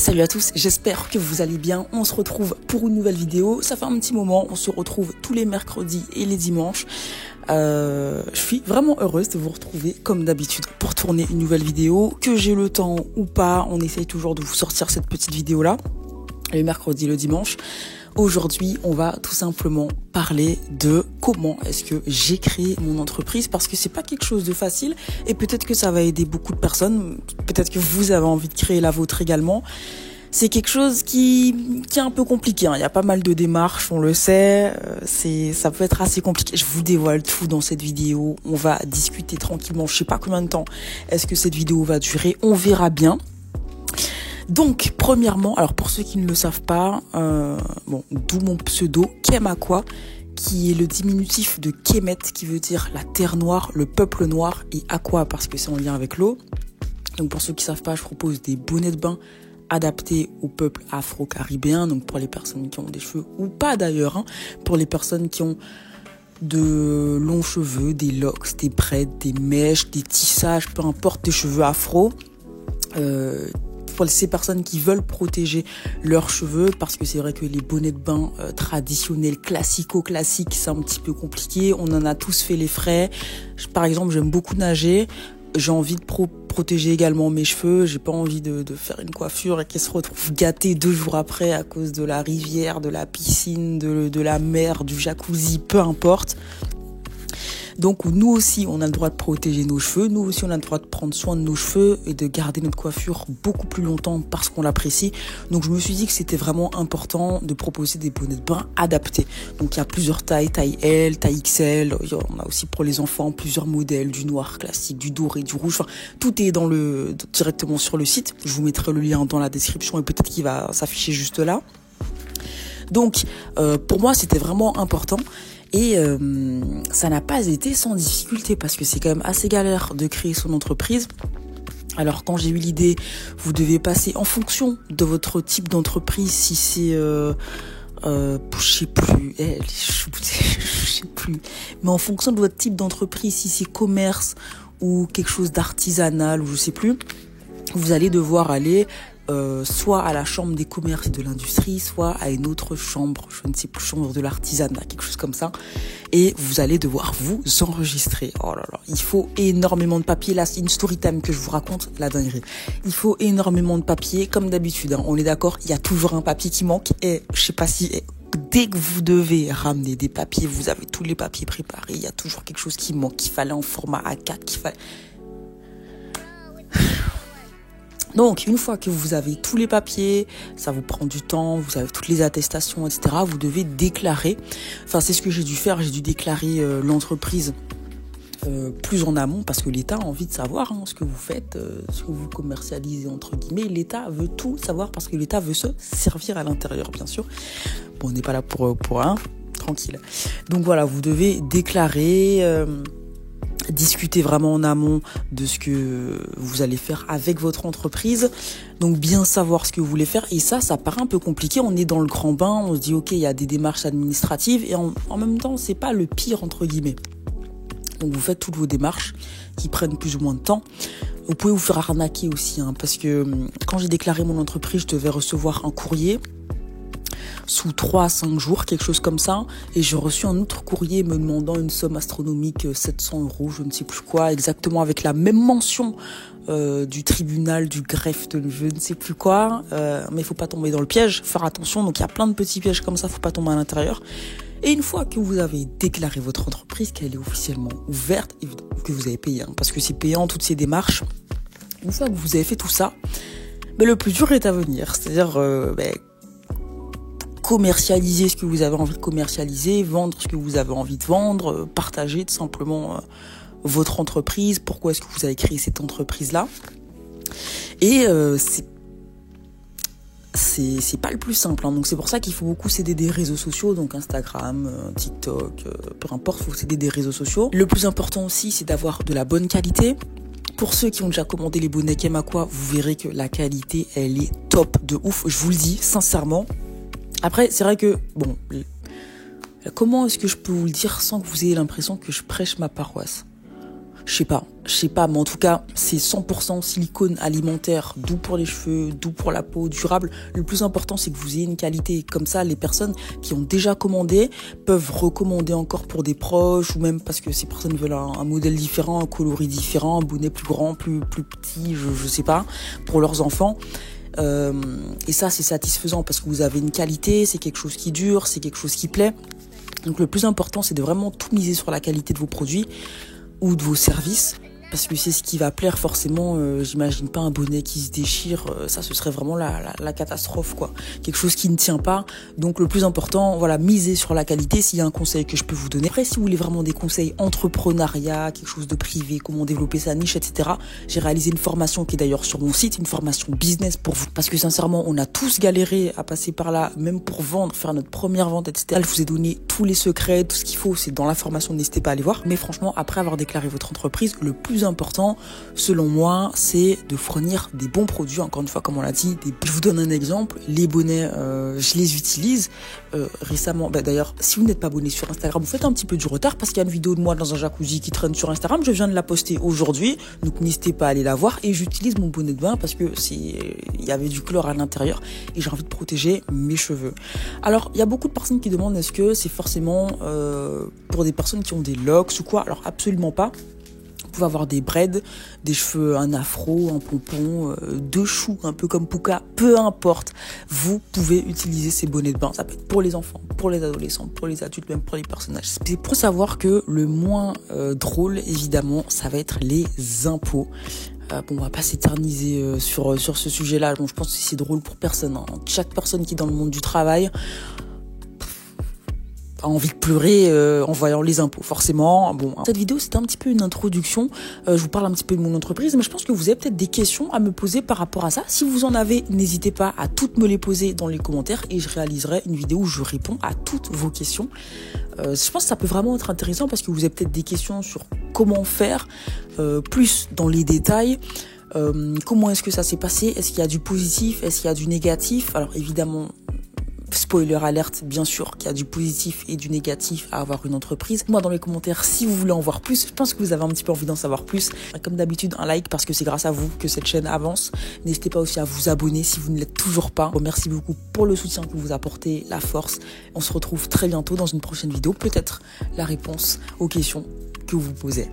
Salut à tous, j'espère que vous allez bien. On se retrouve pour une nouvelle vidéo. Ça fait un petit moment, on se retrouve tous les mercredis et les dimanches. Je suis vraiment heureuse de vous retrouver comme d'habitude pour tourner une nouvelle vidéo. Que j'ai le temps ou pas, on essaye toujours de vous sortir cette petite vidéo-là, le mercredi, le dimanche. Aujourd'hui, on va tout simplement parler de comment est-ce que j'ai créé mon entreprise, parce que c'est pas quelque chose de facile et peut-être que ça va aider beaucoup de personnes. Peut-être que vous avez envie de créer la vôtre également. C'est quelque chose qui est un peu compliqué, hein. Il y a pas mal de démarches, on le sait. Ça peut être assez compliqué. Je vous dévoile tout dans cette vidéo. On va discuter tranquillement. Je sais pas combien de temps est-ce que cette vidéo va durer. On verra bien. Donc, premièrement, alors pour ceux qui ne le savent pas, d'où mon pseudo Kemakwa, qui est le diminutif de Kemet, qui veut dire la terre noire, le peuple noir, et Aqua parce que c'est en lien avec l'eau. Donc pour ceux qui ne savent pas, je propose des bonnets de bain adaptés au peuple afro-caribéen, donc pour les personnes qui ont des cheveux, ou pas d'ailleurs, hein, pour les personnes qui ont de longs cheveux, des locks, des braids, des mèches, des tissages, peu importe, des cheveux afro. Pour ces personnes qui veulent protéger leurs cheveux, parce que c'est vrai que les bonnets de bain traditionnels, classiques, c'est un petit peu compliqué. On en a tous fait les frais. Par exemple, j'aime beaucoup nager. J'ai envie de protéger également mes cheveux. J'ai pas envie de faire une coiffure et qu'elle se retrouve gâtée 2 jours après à cause de la rivière, de la piscine, de la mer, du jacuzzi, peu importe. Donc nous aussi, on a le droit de protéger nos cheveux, nous aussi on a le droit de prendre soin de nos cheveux et de garder notre coiffure beaucoup plus longtemps parce qu'on l'apprécie. Donc je me suis dit que c'était vraiment important de proposer des bonnets de bain adaptés. Donc il y a plusieurs tailles, taille L, taille XL, on a aussi pour les enfants plusieurs modèles, du noir classique, du doré, du rouge, enfin tout est directement sur le site. Je vous mettrai le lien dans la description et peut-être qu'il va s'afficher juste là. Donc pour moi c'était vraiment important. Et ça n'a pas été sans difficulté parce que c'est quand même assez galère de créer son entreprise. Alors quand j'ai eu l'idée, vous devez passer en fonction de votre type d'entreprise, si c'est je sais plus, mais en fonction de votre type d'entreprise, si c'est commerce ou quelque chose d'artisanal ou je sais plus, vous allez devoir aller soit à la chambre des commerces et de l'industrie, soit à une autre chambre, je ne sais plus, chambre de l'artisanat, quelque chose comme ça. Et vous allez devoir vous enregistrer. Oh là là, il faut énormément de papier. Là, c'est une story time que je vous raconte, la dinguerie. Il faut énormément de papier, comme d'habitude, hein. On est d'accord, il y a toujours un papier qui manque. Et je sais pas si dès que vous devez ramener des papiers, vous avez tous les papiers préparés, il y a toujours quelque chose qui manque, qu'il fallait en format A4, qu'il fallait... Donc, une fois que vous avez tous les papiers, ça vous prend du temps, vous avez toutes les attestations, etc., vous devez déclarer. Enfin, c'est ce que j'ai dû faire. J'ai dû déclarer l'entreprise plus en amont parce que l'État a envie de savoir ce que vous faites, ce que vous commercialisez, entre guillemets. L'État veut tout savoir parce que l'État veut se servir à l'intérieur, bien sûr. Bon, on n'est pas là pour rien, tranquille. Donc voilà, vous devez déclarer... discuter vraiment en amont de ce que vous allez faire avec votre entreprise. Donc bien savoir ce que vous voulez faire. Et ça paraît un peu compliqué. On est dans le grand bain, on se dit ok, il y a des démarches administratives et en même temps, c'est pas le pire entre guillemets. Donc vous faites toutes vos démarches qui prennent plus ou moins de temps. Vous pouvez vous faire arnaquer aussi, parce que quand j'ai déclaré mon entreprise, je devais recevoir un courrier sous 3 à 5 jours, quelque chose comme ça. Et j'ai reçu un autre courrier me demandant une somme astronomique, 700 €, je ne sais plus quoi, exactement avec la même mention du tribunal, du greffe, de je ne sais plus quoi. Mais il faut pas tomber dans le piège, faire attention. Donc il y a plein de petits pièges comme ça, faut pas tomber à l'intérieur. Et une fois que vous avez déclaré votre entreprise, qu'elle est officiellement ouverte, et que vous avez payé, parce que c'est payant toutes ces démarches, une fois que vous avez fait tout ça, le plus dur est à venir. C'est-à-dire... commercialiser ce que vous avez envie de commercialiser, vendre ce que vous avez envie de vendre, partager tout simplement votre entreprise, pourquoi est-ce que vous avez créé cette entreprise-là. Et c'est pas le plus simple, donc c'est pour ça qu'il faut beaucoup s'aider des réseaux sociaux, donc Instagram, TikTok, peu importe, il faut s'aider des réseaux sociaux. Le plus important aussi, c'est d'avoir de la bonne qualité. Pour ceux qui ont déjà commandé les bonnets Kemakwa, vous verrez que la qualité, elle est top de ouf, je vous le dis sincèrement. Après, c'est vrai que, comment est-ce que je peux vous le dire sans que vous ayez l'impression que je prêche ma paroisse ? Je sais pas, mais en tout cas, c'est 100% silicone alimentaire, doux pour les cheveux, doux pour la peau, durable. Le plus important, c'est que vous ayez une qualité. Comme ça, les personnes qui ont déjà commandé peuvent recommander encore pour des proches, ou même parce que ces personnes veulent un modèle différent, un coloris différent, un bonnet plus grand, plus petit, je sais pas, pour leurs enfants. Et ça, c'est satisfaisant parce que vous avez une qualité, c'est quelque chose qui dure, c'est quelque chose qui plaît. Donc le plus important, c'est de vraiment tout miser sur la qualité de vos produits ou de vos services, parce que c'est ce qui va plaire forcément. J'imagine pas un bonnet qui se déchire, ça ce serait vraiment la catastrophe, quoi. Quelque chose qui ne tient pas. Donc le plus important, voilà, misez sur la qualité. S'il y a un conseil que je peux vous donner. Après, si vous voulez vraiment des conseils entrepreneuriat, quelque chose de privé, comment développer sa niche, etc., j'ai réalisé une formation qui est d'ailleurs sur mon site, une formation business pour vous, parce que sincèrement, on a tous galéré à passer par là, même pour vendre, faire notre première vente, etc. Je vous ai donné tous les secrets, tout ce qu'il faut, c'est dans la formation, n'hésitez pas à aller voir. Mais franchement, après avoir déclaré votre entreprise, le plus important, selon moi, c'est de fournir des bons produits. Encore une fois, comme on l'a dit, je vous donne un exemple. Les bonnets, je les utilise récemment. D'ailleurs, si vous n'êtes pas abonné sur Instagram, vous faites un petit peu du retard parce qu'il y a une vidéo de moi dans un jacuzzi qui traîne sur Instagram. Je viens de la poster aujourd'hui, donc n'hésitez pas à aller la voir. Et j'utilise mon bonnet de bain parce que il y avait du chlore à l'intérieur et j'ai envie de protéger mes cheveux. Alors, il y a beaucoup de personnes qui demandent est-ce que c'est forcément pour des personnes qui ont des locks ou quoi? Alors, absolument pas. Vous pouvez avoir des braids, des cheveux, un afro, un pompon, deux choux, un peu comme Pouka, peu importe. Vous pouvez utiliser ces bonnets de bain. Ça peut être pour les enfants, pour les adolescents, pour les adultes, même pour les personnages. C'est pour savoir que le moins drôle, évidemment, ça va être les impôts. Bon, on va pas s'éterniser sur ce sujet-là. Bon, je pense que c'est drôle pour personne, hein. Chaque personne qui est dans le monde du travail a envie de pleurer en voyant les impôts, forcément. Bon, cette vidéo, c'était un petit peu une introduction. Je vous parle un petit peu de mon entreprise, mais je pense que vous avez peut-être des questions à me poser par rapport à ça. Si vous en avez, n'hésitez pas à toutes me les poser dans les commentaires et je réaliserai une vidéo où je réponds à toutes vos questions. Je pense que ça peut vraiment être intéressant parce que vous avez peut-être des questions sur comment faire, plus dans les détails. Comment est-ce que ça s'est passé? Est-ce qu'il y a du positif? Est-ce qu'il y a du négatif? Alors évidemment, spoiler alerte, bien sûr qu'il y a du positif et du négatif à avoir une entreprise. Moi, dans les commentaires, si vous voulez en voir plus, je pense que vous avez un petit peu envie d'en savoir plus. Comme d'habitude, un like parce que c'est grâce à vous que cette chaîne avance. N'hésitez pas aussi à vous abonner si vous ne l'êtes toujours pas. Merci beaucoup pour le soutien que vous apportez, la force. On se retrouve très bientôt dans une prochaine vidéo. Peut-être la réponse aux questions que vous posez.